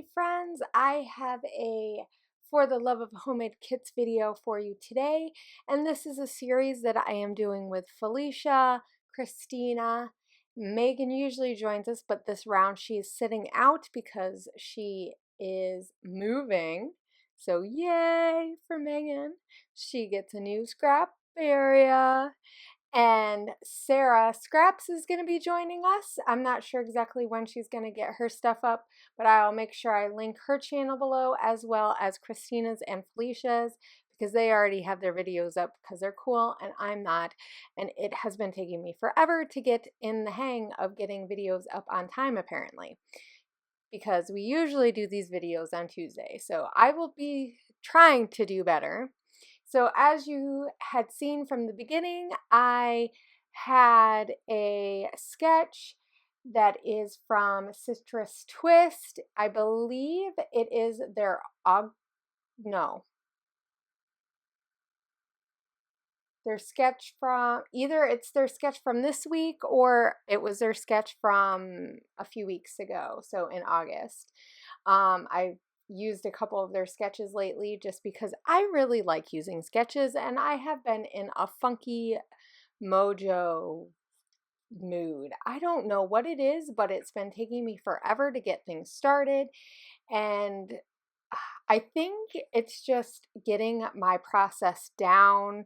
Hey friends, I have a For the Love of Homemade Kits video for you today, and this is a series that I am doing with Felicia, Khristina. Megan usually joins us, but this round she is sitting out because she is moving. So yay for Megan. She gets a new scrap area. And Sara Scraps is going to be joining us. I'm not sure exactly when she's going to get her stuff up, but I'll make sure I link her channel below as well as Christina's and Felicia's because they already have their videos up because they're cool and I'm not. And it has been taking me forever to get in the hang of getting videos up on time apparently, because we usually do these videos on Tuesday. So I will be trying to do better. So as you had seen from the beginning, I had a sketch that is from Citrus Twist. I believe it is their their sketch from, either it's their sketch from this week or it was their sketch from a few weeks ago, so in August. I've used a couple of their sketches lately just because I really like using sketches and I have been in a funky mojo mood. I don't know what it is, but it's been taking me forever to get things started, and I think it's just getting my process down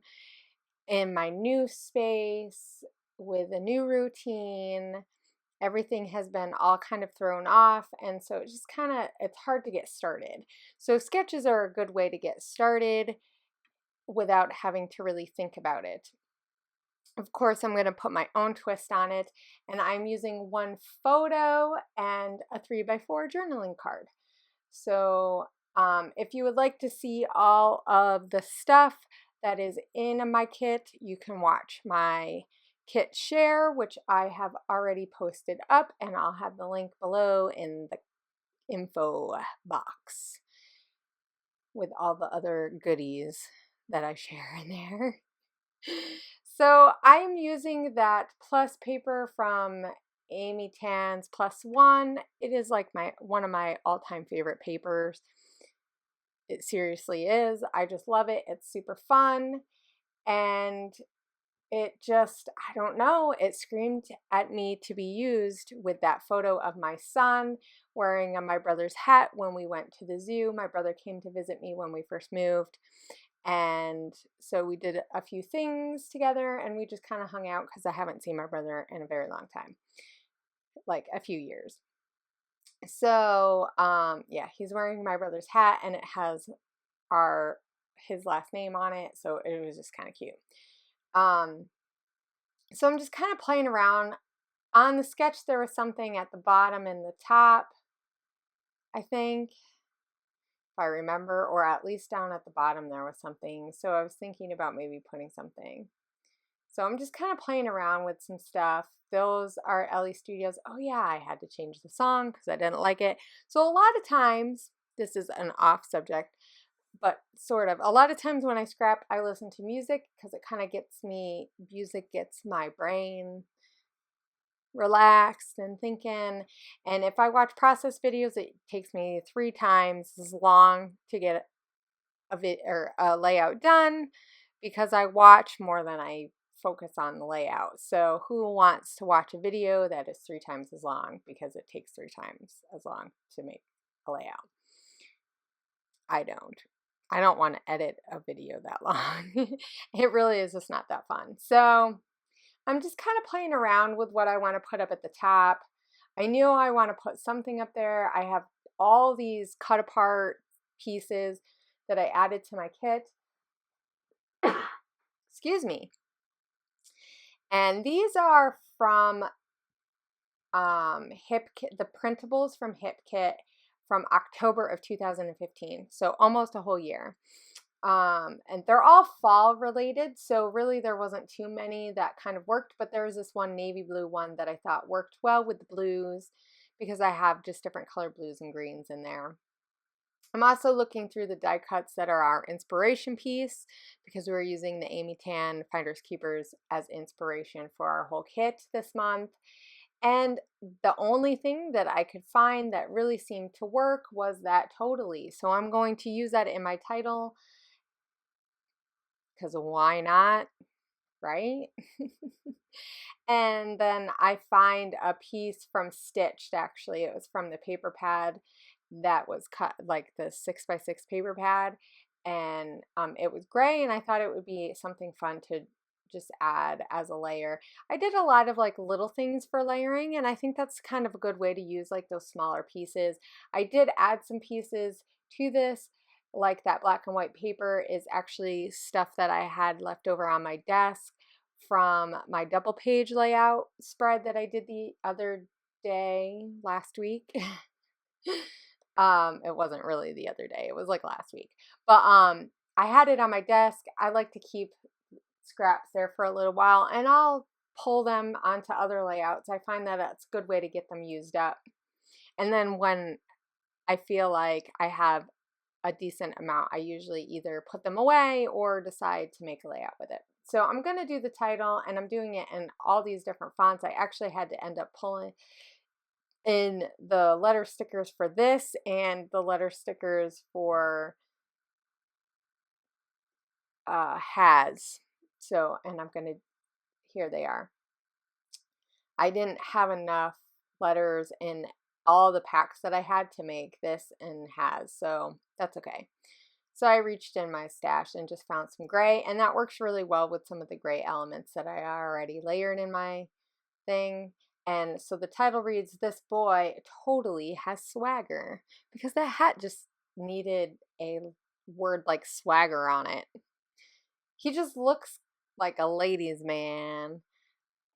in my new space with a new routine. Everything has been all kind of thrown off, and so it's just it's hard to get started. So sketches are a good way to get started without having to really think about it. Of course, I'm going to put my own twist on it, and I'm using one photo and a 3x4 journaling card. So if you would like to see all of the stuff that is in my kit, you can watch my kit share, which I have already posted up, and I'll have the link below in the info box with all the other goodies that I share in there. So I'm using that plus paper from Amy Tan's Plus One. It is like one of my all-time favorite papers. It seriously is. I just love it. It's super fun. And it just, I don't know, it screamed at me to be used with that photo of my son wearing my brother's hat when we went to the zoo. My brother came to visit me when we first moved. And so we did a few things together and we just kind of hung out because I haven't seen my brother in a very long time, like a few years. So yeah, he's wearing my brother's hat and it has his last name on it, so it was just kind of cute. So I'm just kind of playing around. On the sketch there was something at the bottom and the top, I think, if I remember, or at least down at the bottom there was something. So I was thinking about maybe putting something. So I'm just kind of playing around with some stuff. Those are Ellie Studios. Oh yeah, I had to change the song because I didn't like it. So a lot of times, this is an off subject, but sort of, a lot of times when I scrap, I listen to music because it kind of music gets my brain relaxed and thinking. And if I watch process videos, it takes me 3 times as long to get a layout done because I watch more than I focus on the layout. So who wants to watch a video that is 3 times as long because it takes 3 times as long to make a layout? I don't want to edit a video that long. It really is just not that fun. So I'm just kind of playing around with what I want to put up at the top. I knew I want to put something up there. I have all these cut apart pieces that I added to my kit. Excuse me. And these are from the printables from Hip Kit from October of 2015. So almost a whole year. And they're all fall related, so really there wasn't too many that kind of worked, but there was this one navy blue one that I thought worked well with the blues because I have just different color blues and greens in there. I'm also looking through the die cuts that are our inspiration piece because we're using the Amy Tan Finders Keepers as inspiration for our whole kit this month. And the only thing that I could find that really seemed to work was that totally. So I'm going to use that in my title, because why not, right? And then I find a piece from Stitched, actually. It was from the paper pad that was cut, like the 6x6 paper pad. And it was gray, and I thought it would be something fun to just add as a layer. I did a lot of like little things for layering, and I think that's kind of a good way to use like those smaller pieces. I did add some pieces to this, like that black and white paper is actually stuff that I had left over on my desk from my double page layout spread that I did the other day, last week. It wasn't really the other day, it was like last week. But I had it on my desk. I like to keep scraps there for a little while, and I'll pull them onto other layouts. I find that that's a good way to get them used up. And then when I feel like I have a decent amount, I usually either put them away or decide to make a layout with it. So I'm going to do the title, and I'm doing it in all these different fonts. I actually had to end up pulling in the letter stickers for this and the letter stickers for has. So, and I'm going to, here they are. I didn't have enough letters in all the packs that I had to make this and has, so that's okay. So I reached in my stash and just found some gray, and that works really well with some of the gray elements that I already layered in my thing. And so the title reads, "This boy totally has swagger," because that hat just needed a word like swagger on it. He just looks like a ladies' man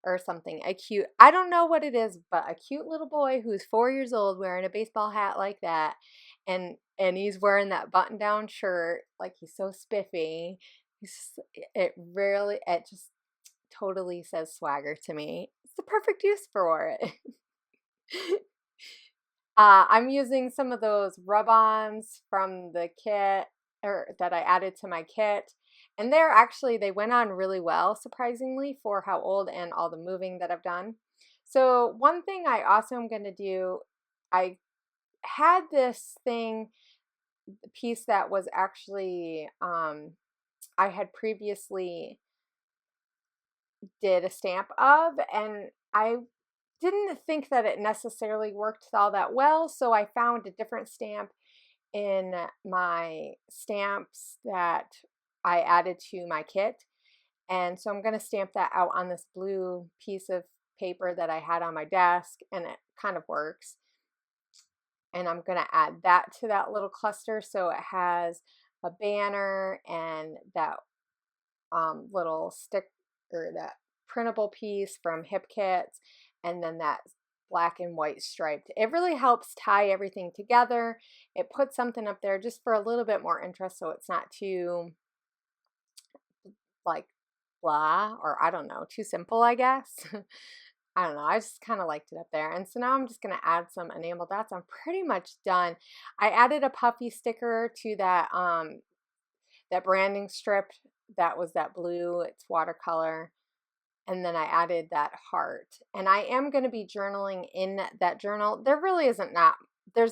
or something. A cute, I don't know what it is, but a cute little boy who's 4 years old wearing a baseball hat like that, and he's wearing that button-down shirt, like he's so spiffy. It just totally says swagger to me. It's the perfect use for it. I'm using some of those rub-ons from the kit, or that I added to my kit. And they went on really well, surprisingly, for how old and all the moving that I've done. So one thing I also am going to do, I had this piece that was actually, I had previously did a stamp of, and I didn't think that it necessarily worked all that well, so I found a different stamp in my stamps that I added to my kit. And so I'm going to stamp that out on this blue piece of paper that I had on my desk, and it kind of works. And I'm going to add that to that little cluster, so it has a banner and that little stick, or that printable piece from Hip Kits, and then that black and white striped. It really helps tie everything together. It puts something up there just for a little bit more interest, so it's not too like blah, or I don't know, too simple, I guess. I don't know, I just kind of liked it up there. And so now I'm just going to add some enamel dots. I'm pretty much done. I added a puffy sticker to that that branding strip that was that blue, it's watercolor. And then I added that heart. And I am going to be journaling in that journal. There's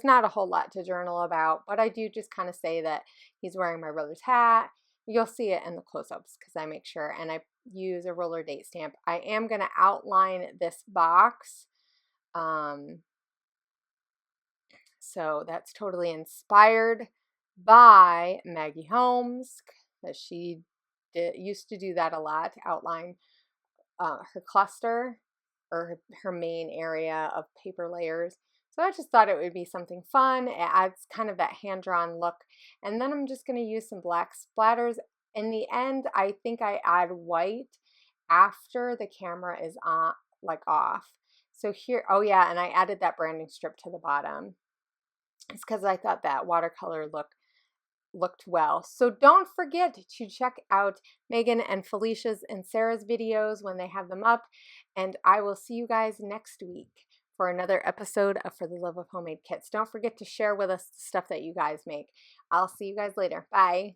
not a whole lot to journal about, but I do just kind of say that he's wearing my brother's hat. You'll see it in the close-ups because I make sure, and I use a roller date stamp. I am going to outline this box. So that's totally inspired by Maggie Holmes, that she used to do that a lot, to outline her cluster, or her main area of paper layers. So I just thought it would be something fun. It adds kind of that hand-drawn look. And then I'm just going to use some black splatters. In the end, I think I add white after the camera is on, like off. So here, oh yeah, and I added that branding strip to the bottom. It's because I thought that watercolor looked well. So don't forget to check out Megan and Felicia's and Sarah's videos when they have them up, and I will see you guys next week for another episode of For the Love of Homemade Kits. Don't forget to share with us the stuff that you guys make. I'll see you guys later. Bye.